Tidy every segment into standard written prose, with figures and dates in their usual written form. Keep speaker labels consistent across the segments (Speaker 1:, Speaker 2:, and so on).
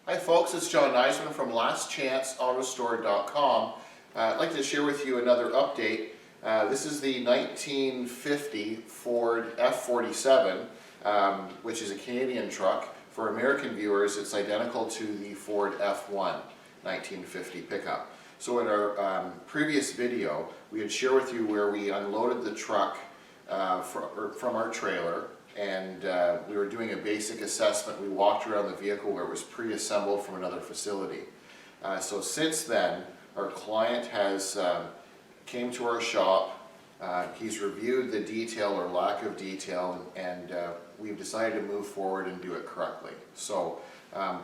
Speaker 1: Hi folks, it's John Nizman from lastchanceautorestore.com. I'd like to share with you another update. This is the 1950 Ford F47, which is a Canadian truck. For American viewers, it's identical to the Ford F1 1950 pickup. So in our previous video, we had shared with you where we unloaded the truck from our trailer, and we were doing a basic assessment. We walked around the vehicle where it was pre-assembled from another facility. So since then, our client has came to our shop. He's reviewed the detail or lack of detail, and we've decided to move forward and do it correctly. So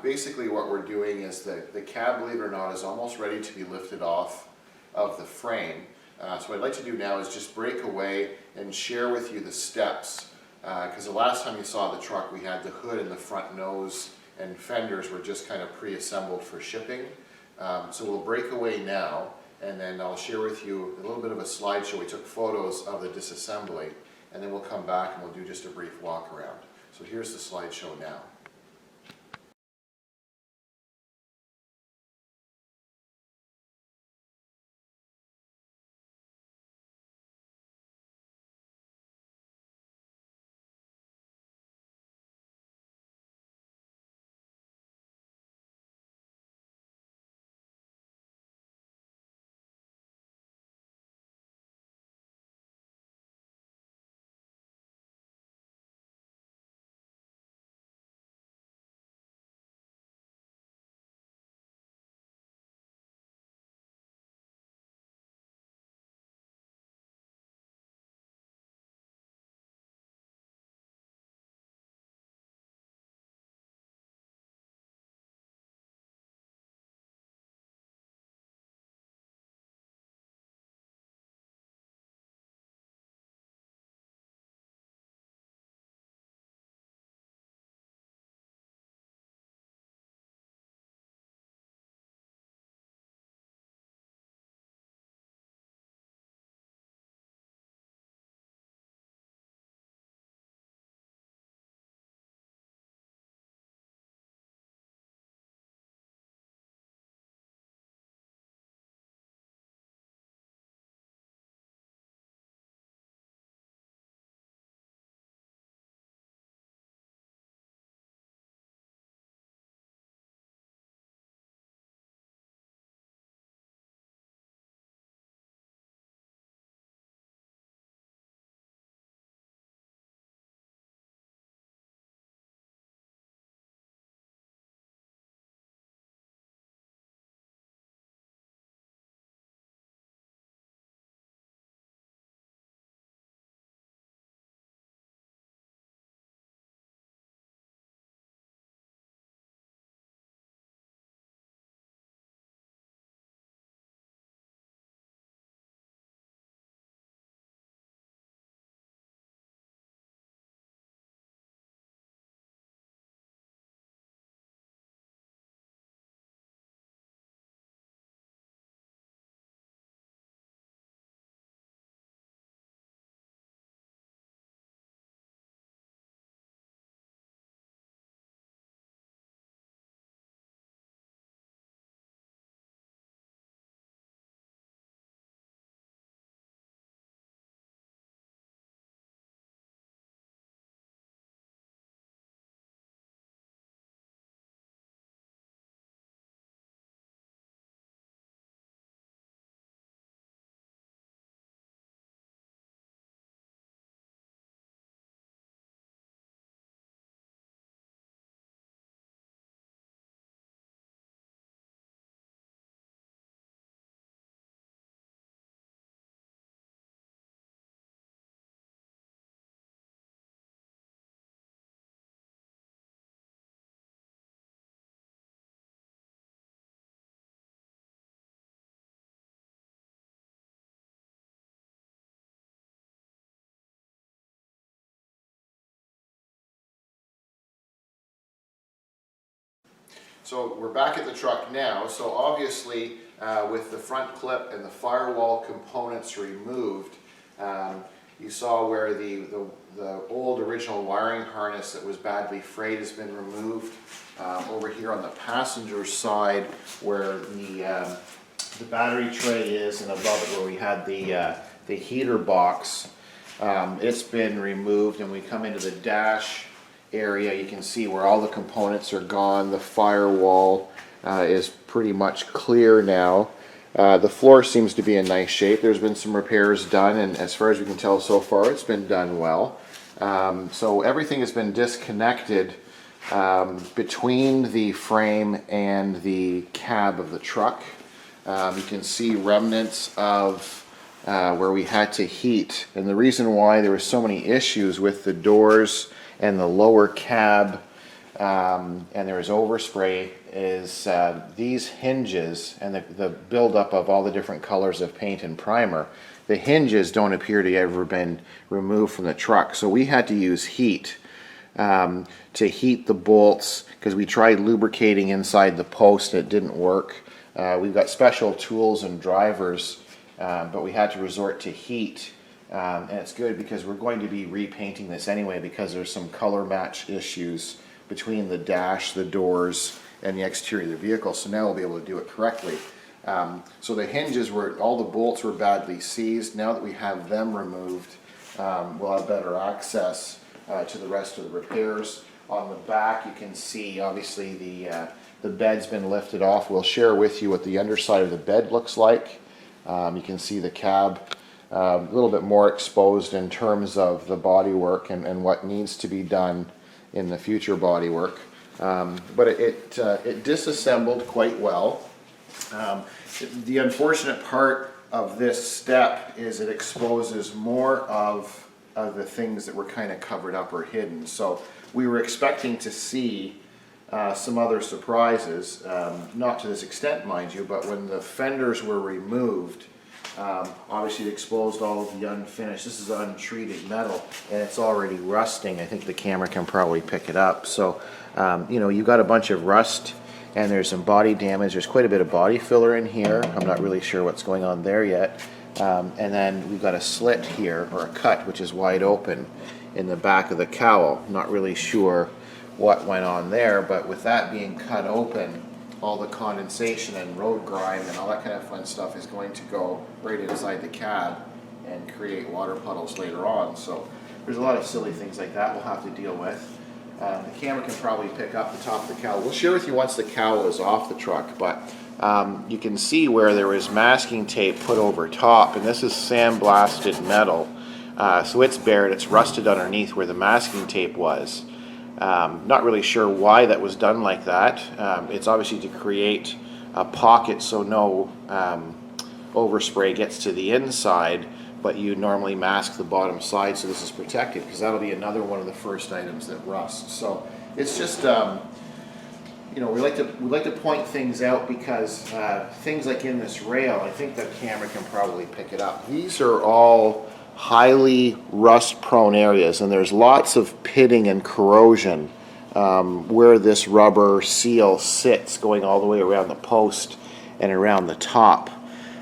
Speaker 1: basically what we're doing is the cab, believe it or not, is almost ready to be lifted off of the frame. So what I'd like to do now is just break away and share with you the steps. Because the last time you saw the truck, we had the hood and the front nose and fenders were just kind of pre-assembled for shipping. So we'll break away now, and then I'll share with you a little bit of a slideshow. We took photos of the disassembly, and then we'll come back and we'll do just a brief walk around. So here's the slideshow now. So we're back at the truck now. So obviously with the front clip and the firewall components removed, You saw where the old original wiring harness that was badly frayed has been removed. Over here on the passenger side where the battery tray is, and above it where we had the heater box, it's been removed, and we come into the dash area. You can see where all the components are gone. The firewall is pretty much clear now. The floor seems to be in nice shape. There's been some repairs done, and as far as we can tell so far, it's been done well. So everything has been disconnected between the frame and the cab of the truck. You can see remnants of where we had to heat, and the reason why there were so many issues with the doors and the lower cab, and there was overspray, is these hinges and the buildup of all the different colors of paint and primer. The hinges don't appear to have ever been removed from the truck, so we had to use heat to heat the bolts, because we tried lubricating inside the post and it didn't work. We've got special tools and drivers, but we had to resort to heat. And it's good because we're going to be repainting this anyway, because there's some color match issues between the dash, the doors, and the exterior of the vehicle. So now we'll be able to do it correctly. So the hinges all the bolts were badly seized. Now that we have them removed, we'll have better access to the rest of the repairs. On the back, you can see obviously the bed's been lifted off. We'll share with you what the underside of the bed looks like. You can see the cab a little bit more exposed in terms of the bodywork and what needs to be done in the future bodywork. But it disassembled quite well. The unfortunate part of this step is it exposes more of the things that were kind of covered up or hidden. So we were expecting to see some other surprises, not to this extent, mind you, but when the fenders were removed, obviously it exposed all of the unfinished. This is untreated metal, and it's already rusting. I think the camera can probably pick it up. So, you know, you've got a bunch of rust, and there's some body damage. There's quite a bit of body filler in here. I'm not really sure what's going on there yet. And then we've got a slit here, or a cut, which is wide open in the back of the cowl. Not really sure what went on there, but with that being cut open, all the condensation and road grime and all that kind of fun stuff is going to go right inside the cab and create water puddles later on. So there's a lot of silly things like that we'll have to deal with. The camera can probably pick up the top of the cowl. We'll share with you once the cowl is off the truck, but you can see where there was masking tape put over top, and this is sandblasted metal. So it's bared, it's rusted underneath where the masking tape was. Not really sure why that was done like that. It's obviously to create a pocket so no overspray gets to the inside, but you normally mask the bottom side so this is protected, because that'll be another one of the first items that rust. So it's just, you know, we like to point things out, because things like in this rail, I think the camera can probably pick it up. These are all highly rust prone areas, and there's lots of pitting and corrosion where this rubber seal sits, going all the way around the post and around the top,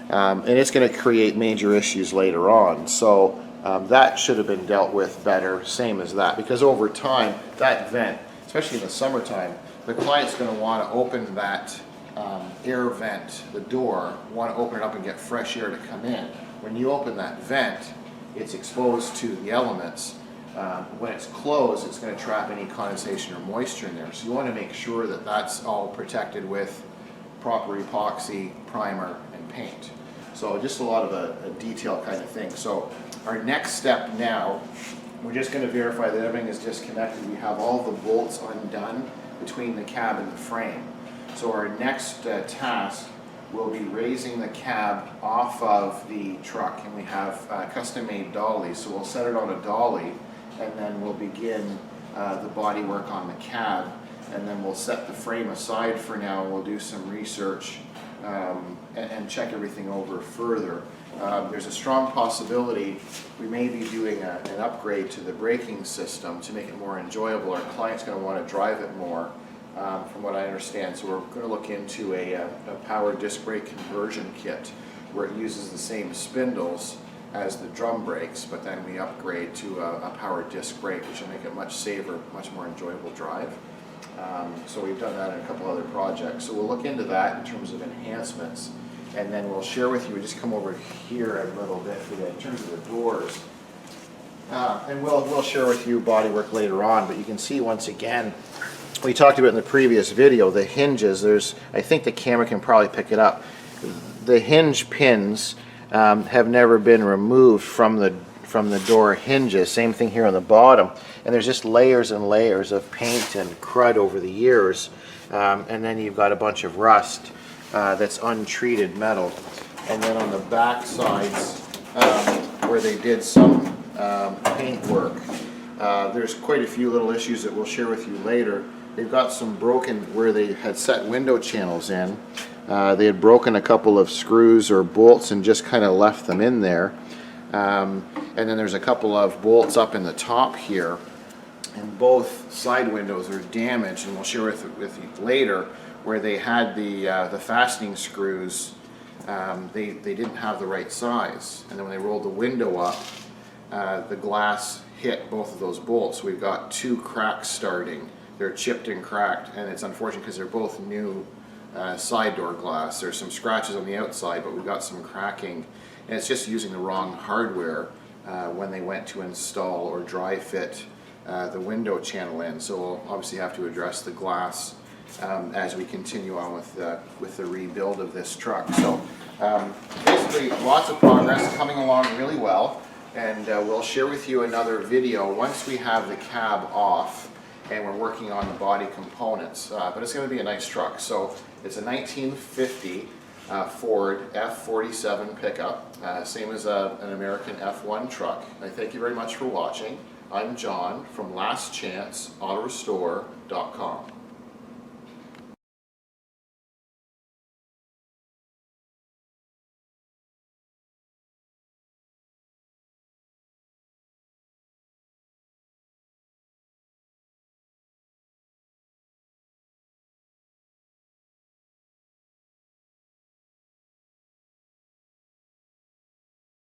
Speaker 1: and it's going to create major issues later on. So that should have been dealt with better, same as that, because over time that vent, especially in the summertime, the client's going to want to open that air vent, the door, want to open it up and get fresh air to come in. When you open that vent, it's exposed to the elements. When it's closed, it's going to trap any condensation or moisture in there. So you want to make sure that that's all protected with proper epoxy, primer, and paint. So just a lot of a detail kind of thing. So our next step now, we're just going to verify that everything is disconnected. We have all the bolts undone between the cab and the frame. So our next task will be raising the cab off of the truck, and we have custom-made dollies. So we'll set it on a dolly, and then we'll begin the body work on the cab, and then we'll set the frame aside for now, and we'll do some research and check everything over further. There's a strong possibility we may be doing an upgrade to the braking system to make it more enjoyable. Our client's going to want to drive it more, from what I understand. So we're going to look into a power disc brake conversion kit where it uses the same spindles as the drum brakes, but then we upgrade to a power disc brake, which will make it much safer, much more enjoyable drive. So we've done that in a couple other projects. So we'll look into that in terms of enhancements, and then we'll share with you, just come over here a little bit for in terms of the doors. And we'll share with you bodywork later on, but you can see once again, we talked about in the previous video, the hinges. I think the camera can probably pick it up. The hinge pins have never been removed from the door hinges. Same thing here on the bottom. And there's just layers and layers of paint and crud over the years. And then you've got a bunch of rust that's untreated metal. And then on the back sides, where they did some paint work, there's quite a few little issues that we'll share with you later. They've got some broken where they had set window channels in. They had broken a couple of screws or bolts and just kind of left them in there. And then there's a couple of bolts up in the top here, and both side windows are damaged, and we'll share with you later where they had the fastening screws. They didn't have the right size, and then when they rolled the window up, the glass hit both of those bolts. We've got two cracks starting. They're chipped and cracked, and it's unfortunate because they're both new side door glass. There's some scratches on the outside, but we've got some cracking, and it's just using the wrong hardware when they went to install or dry fit the window channel in. So we'll obviously have to address the glass as we continue on with the rebuild of this truck. So basically lots of progress, coming along really well, and we'll share with you another video once we have the cab off and we're working on the body components. But it's going to be a nice truck. So it's a 1950 Ford F47 pickup, same as an American F1 truck. I thank you very much for watching. I'm John from lastchanceautorestore.com.